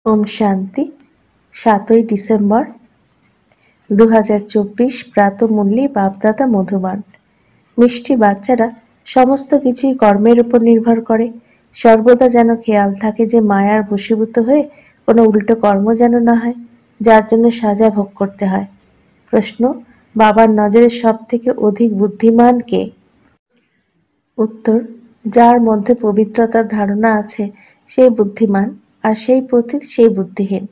ওম শান্তি। ৭ই ডিসেম্বর ২০২৪ প্রাতঃমুরলি বাপদাদা মধুবান। মিষ্টি বাচ্চারা, সমস্ত কিছুই কর্মের উপর নির্ভর করে। সর্বদা যেন খেয়াল থাকে যে মায়ার বশীভূত হয়ে কোনো উল্টো কর্ম যেন না হয়, যার জন্য সাজা ভোগ করতে হয়। প্রশ্ন: বাবার নজরে সব থেকে অধিক বুদ্ধিমান কে? উত্তর: যার মধ্যে পবিত্রতার ধারণা আছে সেই বুদ্ধিমান, আর সেই পতিত সেই বুদ্ধিহীন।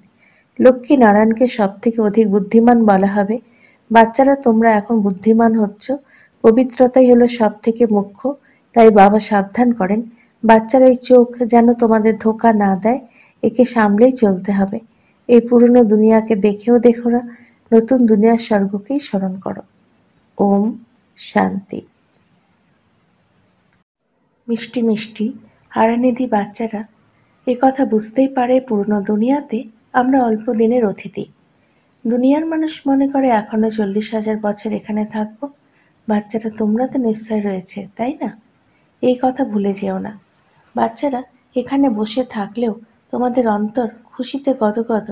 লক্ষ্মী নারায়ণকে সব থেকে অধিক বুদ্ধিমান বলা হবে। বাচ্চারা, তোমরা এখন বুদ্ধিমান হচ্ছ। পবিত্রতাই হলো সব থেকে মুখ্য। তাই বাবা সাবধান করেন, বাচ্চারা এই চোখ যেন তোমাদের ধোঁকা না দেয়। একে সামলেই চলতে হবে। এই পুরনো দুনিয়াকে দেখেও দেখো না, নতুন দুনিয়ার স্বর্গকেই স্মরণ করো। ওম শান্তি। মিষ্টি মিষ্টি হারানিধি বাচ্চারা একথা বুঝতেই পারে পুরনো দুনিয়াতে আমরা অল্প দিনের অতিথি। দুনিয়ার মানুষ মনে করে এখনো ৪০,০০০ বছর এখানে থাকবো। বাচ্চারা, তোমরা তো নিশ্চয় রয়েছে, তাই না? এই কথা ভুলে যেও না। বাচ্চারা, এখানে বসে থাকলেও তোমাদের অন্তর খুশিতে গদগদ,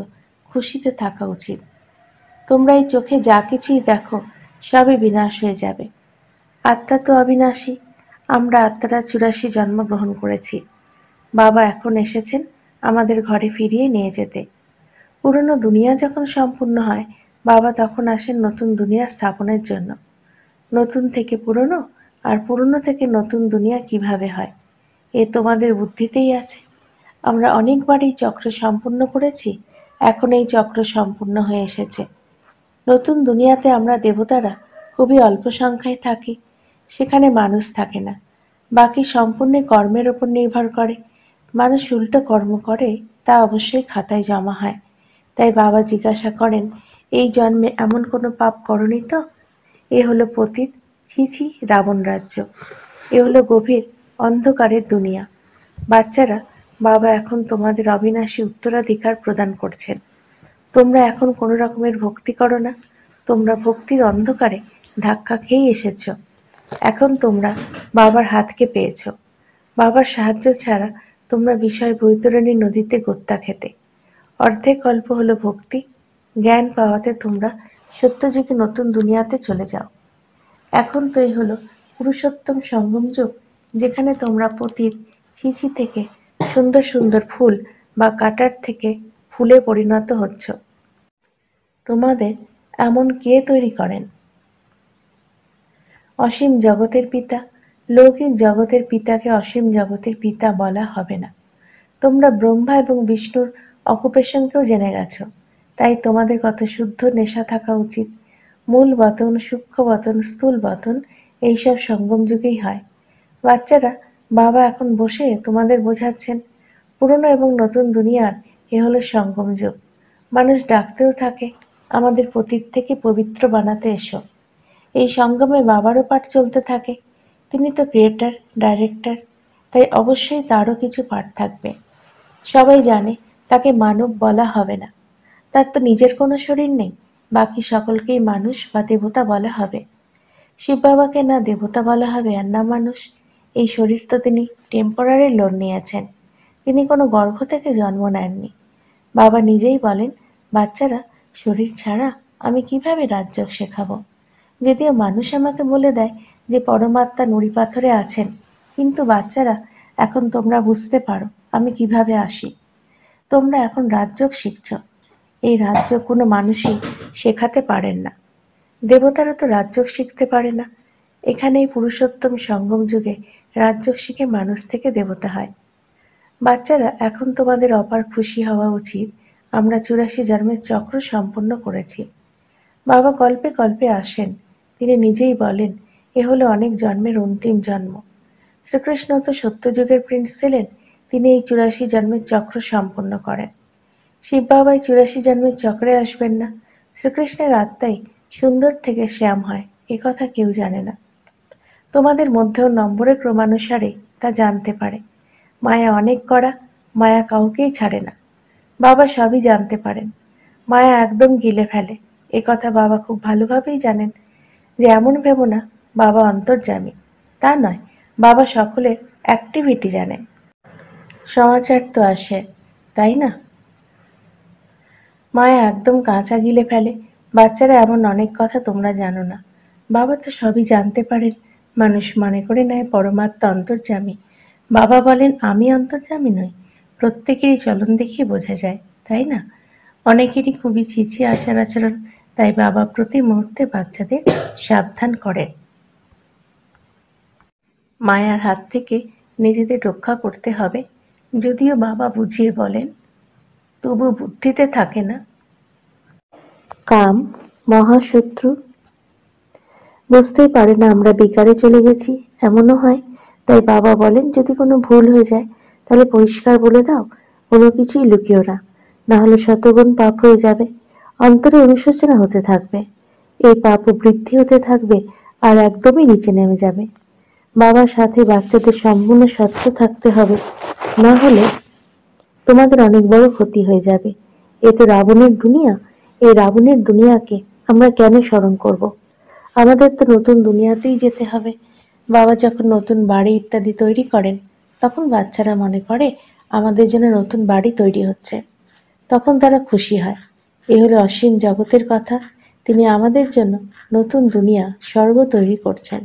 খুশিতে থাকা উচিত। তোমরা এই চোখে যা কিছুই দেখো সবই বিনাশ হয়ে যাবে। আত্মা তো অবিনাশী। আমরা আত্মারা ৮৪ জন্মগ্রহণ করেছি। বাবা এখন এসেছেন আমাদের ঘরে ফিরিয়ে নিয়ে যেতে। পুরনো দুনিয়া যখন সম্পূর্ণ হয়, বাবা তখন আসেন নতুন দুনিয়া স্থাপনের জন্য। নতুন থেকে পুরনো আর পুরনো থেকে নতুন দুনিয়া কিভাবে হয়, এ তোমাদের বুদ্ধিতেই আছে। আমরা অনেকবার এই চক্র সম্পূর্ণ করেছি, এখন এই চক্র সম্পূর্ণ হয়ে এসেছে। নতুন দুনিয়াতে আমরা দেবতারা খুবই অল্প সংখ্যায় থাকি। সেখানে মানুষ থাকে না। বাকি সম্পূর্ণ কর্মের ওপর নির্ভর করে। মানুষ উল্টো কর্ম করে, তা অবশ্যই খাতায় জমা হয়। তাই বাবা জিজ্ঞাসা করেন, এই জন্মে এমন কোনো পাপ করনি তো? এ হলো পতিত, ছি ছি রাবণ রাজ্য। এ হলো গভীর অন্ধকারের দুনিয়া। বাচ্চারা, বাবা এখন তোমাদের অবিনাশী উত্তরাধিকার প্রদান করছেন। তোমরা এখন কোনো রকমের ভক্তি করো না। তোমরা ভক্তির অন্ধকারে ধাক্কা খেয়েই এসেছ। এখন তোমরা বাবার হাতকে পেয়েছ। বাবার সাহায্য ছাড়া তোমরা বিষয় বৈতরণী নদীতে গোত্তা খেতে। অর্ধেক কল্প হলো ভক্তি। জ্ঞান পাওয়াতে তোমরা সত্যযুগে নতুন দুনিয়াতে চলে যাও। এখন তো এই হলো পুরুষোত্তম সঙ্গম যুগ, যেখানে তোমরা পতিত ছিছি থেকে সুন্দর সুন্দর ফুল বা কাটার থেকে ফুলে পরিণত হচ্ছ। তোমাদের এমন কে তৈরি করেন? অসীম জগতের পিতা। লৌকিক জগতের পিতাকে অসীম জগতের পিতা বলা হবে না। তোমরা ব্রহ্মা এবং বিষ্ণুর অকুপেশনকেও জেনে গেছো। তাই তোমাদের কত শুদ্ধ নেশা থাকা উচিত। মূল বতন, সূক্ষ্ম বতন, স্থূল বতন এইসব সঙ্গম যুগেই হয়। বাচ্চারা, বাবা এখন বসে তোমাদের বোঝাচ্ছেন পুরনো এবং নতুন দুনিয়ার এ হলো সঙ্গম যুগ। মানুষ ডাকতেও থাকে, আমাদের পতিত থেকে পবিত্র বানাতে এসো। এই সঙ্গমে বাবারও পাঠ চলতে থাকে। তিনি তো ক্রিয়েটার, ডাইরেক্টর, তাই অবশ্যই তারও কিছু পাঠ থাকবে। সবাই জানে তাকে মানব বলা হবে না। তার তো নিজের কোনো শরীর নেই। বাকি সকলকেই মানুষ বা দেবতা বলা হবে। শিব বাবাকে না দেবতা বলা হবে আর না মানুষ। এই শরীর তো তিনি টেম্পোরারি লোন নিয়েছেন। তিনি কোনো গর্ভ থেকে জন্ম নেননি। বাবা নিজেই বলেন, বাচ্চারা, শরীর ছাড়া আমি কিভাবে রাজযোগ শেখাবো? যদিও মানুষ আমাকে বলে দেয় যে পরমাত্মা নুড়ি পাথরে আছেন, কিন্তু বাচ্চারা, এখন তোমরা বুঝতে পারো আমি কিভাবে আসি। তোমরা এখন রাজযোগ শিখছ। এই রাজযোগ কোনো মানুষই শেখাতে পারেন না। দেবতারা তো রাজযোগ শিখতে পারে না। এখানেই পুরুষোত্তম সঙ্গম যুগে রাজযোগ শিখে মানুষ থেকে দেবতা হয়। বাচ্চারা, এখন তোমাদের অপার খুশি হওয়া উচিত। আমরা ৮৪ জন্মের চক্র সম্পন্ন করেছি। বাবা কল্পে কল্পে আসেন। তিনি নিজেই বলেন, এ হলো অনেক জন্মের অন্তিম জন্ম। শ্রীকৃষ্ণ তো সত্যযুগের প্রিন্স ছিলেন। তিনি এই ৮৪ জন্মের চক্র সম্পন্ন করেন। শিব বাবা এই ৮৪ জন্মের চক্রে আসবেন না। শ্রীকৃষ্ণের আত্মাই সুন্দর থেকে শ্যাম হয়, এ কথা কেউ জানে না। তোমাদের মধ্যেও নম্বরের ক্রমানুসারে তা জানতে পারে। মায়া অনেক কড়া, মায়া কাউকেই ছাড়ে না। বাবা সবই জানতে পারেন। মায়া একদম গিলে ফেলে, এ কথা বাবা খুব ভালোভাবেই জানেন। যে এমন ভেবো না বাবা অন্তর্যামী, তা নয়। বাবা সকলের অ্যাক্টিভিটি জানেন। সমাচার তো আসে, তাই না? মায়া একদম কাঁচা গিলে ফেলে। বাচ্চারা এমন অনেক কথা তোমরা জানো না। বাবা তো সবই জানতে পারেন। মানুষ মনে করে নেয় পরমাত্মা অন্তর্যামী। বাবা বলেন আমি অন্তর্যামী নই। প্রত্যেকেরই চলন দেখেই বোঝা যায়, তাই না? অনেকেরই খুবই ছিছি আচার আচরণ, তাই বাবা প্রতি মুহূর্তে বাচ্চাদের সাবধান করেন। মায়ার হাত থেকে নিজেদের রক্ষা করতে হবে। যদিও বাবা বুঝিয়ে বলেন, তবু বুদ্ধিতে থাকে না। কাম মহাশত্রু। বুঝতেই পারে না আমরা বিকারে চলে গেছি, এমনও হয়। তাই বাবা বলেন যদি কোনো ভুল হয়ে যায় তাহলে পরিষ্কার বলে দাও, কোনো কিছুই লুকিও না, না হলে শতগুণ পাপ হয়ে যাবে। অন্তরে অনুশোচনা হতে থাকবে, এই পাপ বৃদ্ধি হতে থাকবে আর একদমই নিচে নেমে যাবে। বাবার সাথে বাচ্চাদের সম্পূর্ণ সত্য থাকতে হবে, না হলে তোমাদের অনেক বড় ক্ষতি হয়ে যাবে। এ তো রাবণের দুনিয়া। এই রাবণের দুনিয়াকে আমরা কেন স্মরণ করব? আমাদের তো নতুন দুনিয়াতেই যেতে হবে। বাবা যখন নতুন বাড়ি ইত্যাদি তৈরি করেন, তখন বাচ্চারা মনে করে আমাদের জন্য নতুন বাড়ি তৈরি হচ্ছে। তখন তারা খুশি হয়। এ হলো অসীম জগতের কথা। তিনি আমাদের জন্য নতুন দুনিয়া, স্বর্গ তৈরি করছেন।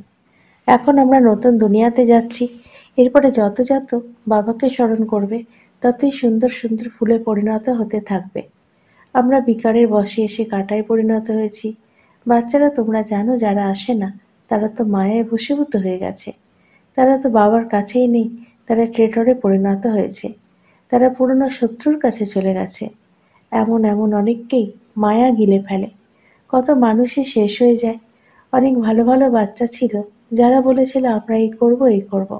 এখন আমরা নতুন দুনিয়াতে যাচ্ছি। এরপরে যত যত বাবাকে স্মরণ করবে, ততই সুন্দর সুন্দর ফুলে পরিণত হতে থাকবে। আমরা বিকারের বশে এসে কাঁটায় পরিণত হয়েছি। বাচ্চারা তোমরা জানো যারা আসে না, তারা তো মায়ায় বশীভূত হয়ে গেছে। তারা তো বাবার কাছেই নেই, তারা ট্রেটরে পরিণত হয়েছে। তারা পুরনো শত্রুর কাছে চলে গেছে। এমন এমন অনেককেই মায়া গিলে ফেলে। কত মানুষই শেষ হয়ে যায়। অনেক ভালো ভালো বাচ্চা ছিল যারা বলেছিল আমরা এই করব এই করব।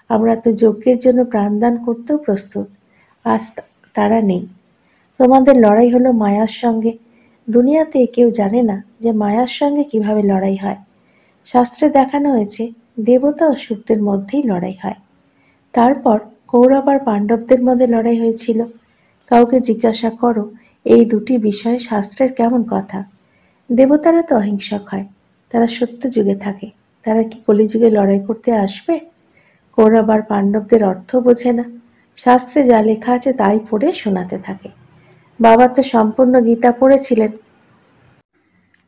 আমরা তো যজ্ঞের জন্য প্রাণদান করতেও প্রস্তুত। আজ তারা নেই। তোমাদের লড়াই হলো মায়ার সঙ্গে। দুনিয়াতে কেউ জানে না যে মায়ার সঙ্গে কিভাবে লড়াই হয়। শাস্ত্রে দেখানো হয়েছে দেবতা ও অসুরদের মধ্যেই লড়াই হয়। তারপর কৌরব আর পাণ্ডবদের মধ্যে লড়াই হয়েছিল। কাউকে জিজ্ঞাসা করো এই দুটি বিষয়ে শাস্ত্রের কেমন কথা। দেবতারা তো অহিংসক হয়, তারা সত্য যুগে থাকে। তারা কি কলিযুগে লড়াই করতে আসবে? কৌরব আর পাণ্ডবদের অর্থ বোঝে না, শাস্ত্রে যা লেখা আছে তাই পড়ে শোনাতে থাকে। বাবা তো সম্পূর্ণ গীতা পড়েছিলেন।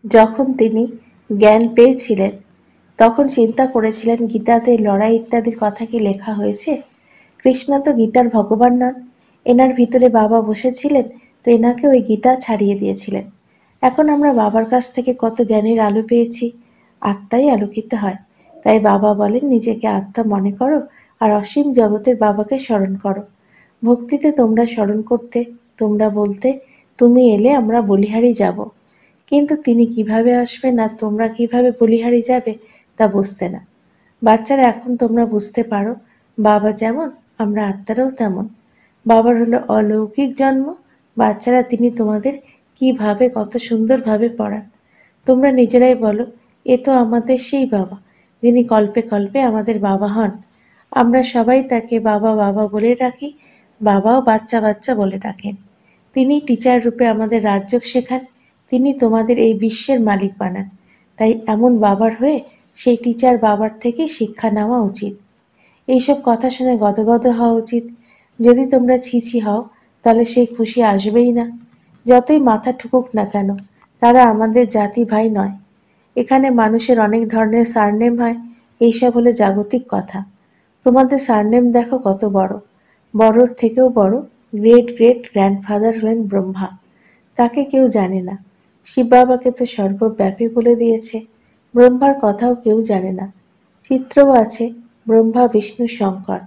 যখন তিনি জ্ঞান পেয়েছিলেন, তখন চিন্তা করেছিলেন গীতাতে লড়াই ইত্যাদির কথা কি লেখা হয়েছে? কৃষ্ণ তো গীতার ভগবান নন। এনার ভিতরে বাবা বসেছিলেন, তো এনাকে ওই গীতা ছাড়িয়ে দিয়েছিলেন। এখন আমরা বাবার কাছ থেকে কত জ্ঞানের আলো পেয়েছি। আত্মাই আলোকিত হয়। তাই বাবা বলেন নিজেকে আত্মা মনে করো আর অসীম জগতের বাবাকে স্মরণ করো। ভক্তিতে তোমরা স্মরণ করতে, তোমরা বলতে তুমি এলে আমরা বলিহারি যাব। কিন্তু তিনি কিভাবে আসবেন আর তোমরা কিভাবে বলিহারি যাবে তা বুঝতে না। বাচ্চারা এখন তোমরা বুঝতে পারো বাবা যেমন আমরা আত্মারাও তেমন। বাবার হলো অলৌকিক জন্ম। বাচ্চারা তিনি তোমাদের কিভাবে কত সুন্দরভাবে পড়ান। তোমরা নিজেরাই বলো এ তো আমাদের সেই বাবা যিনি কল্পে কল্পে আমাদের বাবা হন। আমরা সবাই তাকে বাবা বাবা বলে ডাকি। বাবাও বাচ্চা বাচ্চা বলে ডাকেন। তিনি টিচার রূপে আমাদের রাজযোগ শেখান। তিনি তোমাদের এই বিশ্বের মালিক বানান। তাই এমন বাবার হয়ে সেই টিচার বাবার থেকে শিক্ষা নেওয়া উচিত। এইসব কথা শুনে গদগদ হওয়া উচিত। যদি তোমরা ছিছি হও তাহলে সেই খুশি আসবেই না। যতই মাথা ঠুকুক না কেন, তারা আমাদের জাতি ভাই নয়। এখানে মানুষের অনেক ধরনের সারনেম হয়, এইসব হলো জাগতিক কথা। তোমাদের সারনেম দেখো কত বড়। বড়র থেকেও বড় গ্রেট গ্রেট গ্র্যান্ডফাদার হলেন ব্রহ্মা। তাকে কেউ জানে না। শিব বাবাকে তো সর্বব্যাপী বলে দিয়েছে। ব্রহ্মার কথাও কেউ জানে না। চিত্রও আছে ব্রহ্মা বিষ্ণু শঙ্কর,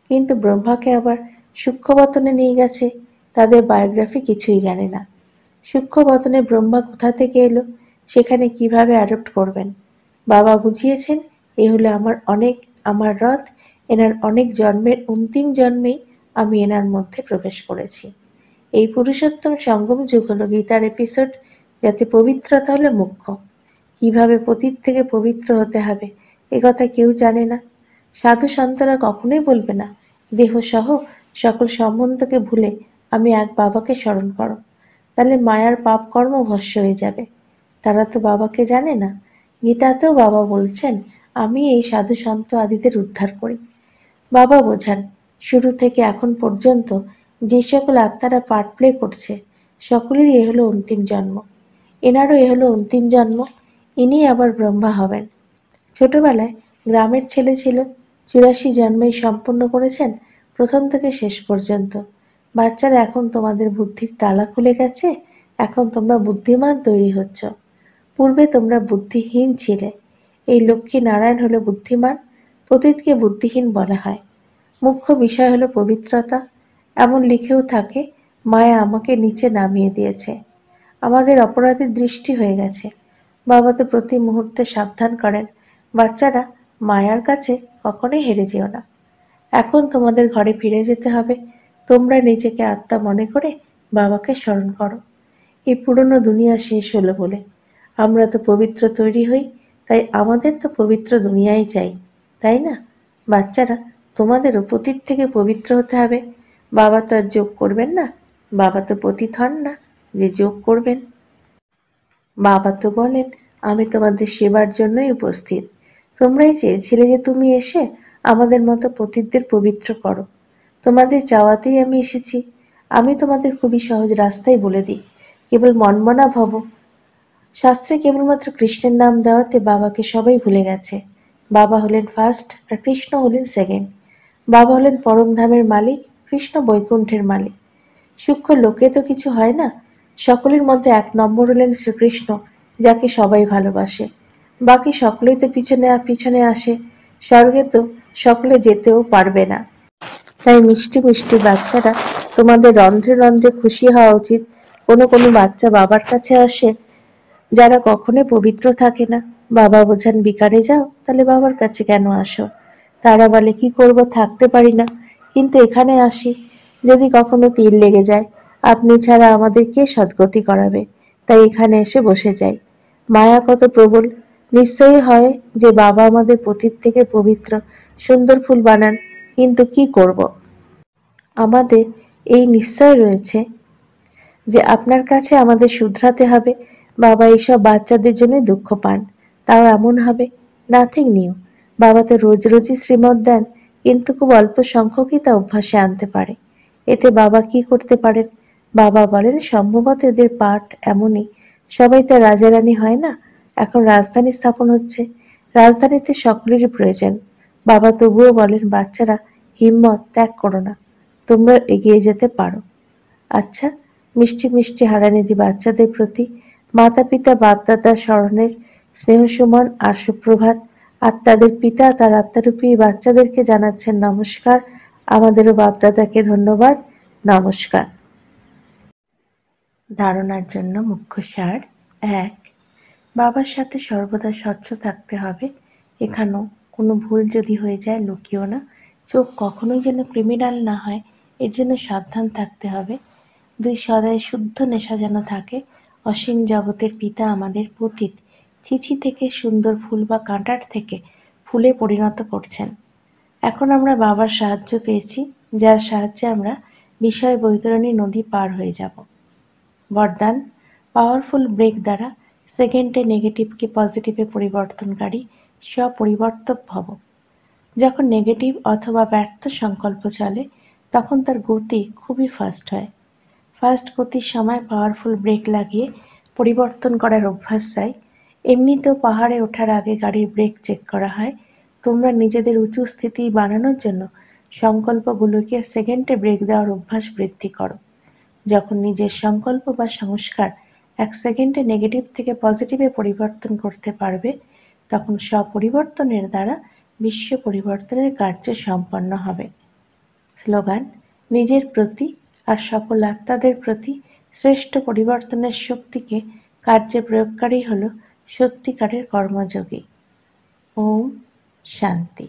কিন্তু ব্রহ্মাকে আবার সূক্ষ্মবতনে নিয়ে গেছে। তাদের বায়োগ্রাফি কিছুই জানে না। সূক্ষ্মবতনে ব্রহ্মা কোথা থেকে এলো, সেখানে কিভাবে অ্যাডপ্ট করবেন। বাবা বুঝিয়েছেন এ হলো আমার রথ। এনার অনেক জন্মের অন্তিম জন্মেই আমি এনার মধ্যে প্রবেশ করেছি। এই পুরুষোত্তম সঙ্গম যুগ হলো গীতার এপিসোড, যাতে পবিত্রতা হলো মুখ্য। কিভাবে পতীত থেকে পবিত্র হতে হবে এ কথা কেউ জানে না। সাধু সন্তরা কখনোই বলবে না দেহ সহ সকল সম্বন্ধকে ভুলে আমি এক বাবাকে স্মরণ করো, তাহলে মায়ার পাপ কর্ম ভস্য হয়ে যাবে। তারা তো বাবাকে জানে না। গীতাতেও বাবা বলছেন আমি এই সাধু সন্ত আদিদের উদ্ধার করি। বাবা বোঝান শুরু থেকে এখন পর্যন্ত যে সকল আত্মারা পার্ট প্লে করছে সকলেরই এ হলো অন্তিম জন্ম, এনারও এ হলো অন্তিম জন্ম, ইনি আবার ব্রহ্মা হবেন। ছোটবেলায় গ্রামের ছেলে ছিল, 84 জন্মেই সম্পূর্ণ করেছেন প্রথম থেকে শেষ পর্যন্ত। বাচ্চারা, এখন তোমাদের বুদ্ধির তালা খুলে গেছে, এখন তোমরা বুদ্ধিমান তৈরি হচ্ছ। পূর্বে তোমরা বুদ্ধিহীন ছিলে। এই লক্ষ্মী নারায়ণ হলো বুদ্ধিমান, পতিতকে বুদ্ধিহীন বলা হয়। মুখ্য বিষয় হলো পবিত্রতা। এমন লিখেও থাকে, মায়া আমাকে নিচে নামিয়ে দিয়েছে। আমাদের অপরাধীর দৃষ্টি হয়ে গেছে। বাবা তো প্রতি মুহূর্তে সাবধান করেন, বাচ্চারা, মায়ার কাছে কখনোই হেরে যেও না। এখন তোমাদের ঘরে ফিরে যেতে হবে। তোমরা নিজেকে আত্মা মনে করে বাবাকে স্মরণ করো। এই পুরনো দুনিয়া শেষ হলো বলে আমরা তো পবিত্র তৈরি হই, তাই আমাদের তো পবিত্র দুনিয়াই চাই, তাই না? বাচ্চারা, তোমাদেরও পতীত থেকে পবিত্র হতে হবে। বাবা তো আর যোগ করবেন না, বাবা তো পতীত হন না যে যোগ করবেন। বাবা তো বলেন, আমি তোমাদের সেবার জন্যই উপস্থিত। তোমরাই চেয়েছিলে যে তুমি এসে আমাদের মতো পতীতদের পবিত্র করো। তোমাদের চাওয়াতেই আমি এসেছি। আমি তোমাদের খুবই সহজ রাস্তাই বলে দিই, কেবল মনমনা ভব। শাস্ত্রে কেবলমাত্র কৃষ্ণের নাম দেওয়াতে বাবাকে সবাই ভুলে গেছে। বাবা হলেন ফার্স্ট আর কৃষ্ণ হলেন সেকেন্ড। বাবা হলেন পরমধামের মালিক, কৃষ্ণ বৈকুণ্ঠের মালিক। সূক্ষ্ম লোকে তো কিছু হয় না। সকলের মধ্যে 1 নম্বর হলেন শ্রীকৃষ্ণ, যাকে সবাই ভালোবাসে। বাকি সকলেই তো পিছনে পিছনে আসে। স্বর্গে তো সকলে যেতেও পারবে না। তাই মিষ্টি মিষ্টি বাচ্চারা, তোমাদের রন্ধ্রে রন্ধ্রে খুশি হওয়া উচিত। কোনো কোনো বাচ্চা বাবার কাছে আসে যারা কখনোই পবিত্র থাকে না। বাবা বোঝান, বিকারে যাও, তাহলে বাবার কাছে কেন আসো? তারা বলে, কি করব, থাকতে পারি না, কিন্তু এখানে আসি। যদি কখনো তীর লেগে যায়, আপনি ছাড়া আমাদের কে সদ্গতি করাবে? তাই এখানে এসে বসে যাই। মায়া কত প্রবল! নিশ্চয়ই হয় যে বাবা আমাদের পতীত থেকে পবিত্র সুন্দর ফুল বানান, কিন্তু কি করব? আমাদের এই নিশ্চয় রয়েছে যে আপনার কাছে আমাদের শুধরাতে হবে। বাবা এইসব বাচ্চাদের জন্য দুঃখ পান, তাও এমন হবে। Nothing new. বাবা তো রোজ রোজই শ্রীমত দেন, কিন্তু খুব অল্প সংখ্যকই তা অভ্যাসে আনতে পারে। এতে বাবা কি করতে পারেন? বাবা বলেন, সম্ভবত এদের পাঠ এমনই, সবাই তো রাজা রানী হয় না। এখন রাজধানী স্থাপন হচ্ছে, রাজধানীতে সকলেরই প্রয়োজন। বাবা তবুও বলেন, বাচ্চারা, হিম্মত ত্যাগ করো না, তোমরা এগিয়ে যেতে পারো। আচ্ছা, মিষ্টি মিষ্টি হারানিধি বাচ্চাদের প্রতি মাতা পিতা বাপদাদার স্মরণের স্নেহসুমন আর সুপ্রভাত। আত্মাদের পিতা তার আত্মারূপী বাচ্চাদেরকে জানাচ্ছেন নমস্কার। আমাদেরও বাপদাদাকে ধন্যবাদ। নমস্কার। ধারণার জন্য মুখ্য সার: 1. বাবার সাথে সর্বদা স্বচ্ছ থাকতে হবে। এখানেও কোনো ভুল যদি হয়ে যায় লুকিও না। চোখ কখনোই যেন ক্রিমিনাল না হয়, এর জন্য সাবধান থাকতে হবে। 2. সদাই শুদ্ধ নেশা যেন থাকে। অসীম জগতের পিতা আমাদের পতীত চিচি থেকে সুন্দর ফুল বা কাঁটার থেকে ফুলে পরিণত করছেন। এখন আমরা বাবার সাহায্য পেয়েছি, যার সাহায্যে আমরা বিষয় বৈতরণী নদী পার হয়ে যাব। বরদান: পাওয়ারফুল ব্রেক দ্বারা সেকেন্ডে নেগেটিভকে পজিটিভে পরিবর্তনকারী স্বপরিবর্তক ভব। যখন নেগেটিভ অথবা ব্যর্থ সংকল্প চলে, তখন তার গতি খুবই ফাস্ট হয়। ফাস্ট গতির সময় পাওয়ারফুল ব্রেক লাগিয়ে পরিবর্তন করার অভ্যাস চাই। এমনিতেও পাহাড়ে ওঠার আগে গাড়ির ব্রেক চেক করা হয়। তোমরা নিজেদের উঁচু স্থিতি বানানোর জন্য সংকল্পগুলোকে সেকেন্ডে ব্রেক দেওয়ার অভ্যাস বৃদ্ধি করো। যখন নিজের সংকল্প বা সংস্কার 1 সেকেন্ডে নেগেটিভ থেকে পজিটিভে পরিবর্তন করতে পারবে, তখন স্বপরিবর্তনের দ্বারা বিশ্ব পরিবর্তনের কার্য সম্পন্ন হবে। স্লোগান: নিজের প্রতি আর সকল আত্মাদের প্রতি শ্রেষ্ঠ পরিবর্তনের শক্তিকে কার্যে প্রয়োগকারী হল সত্যিকারের কর্মযোগী। ওম শান্তি।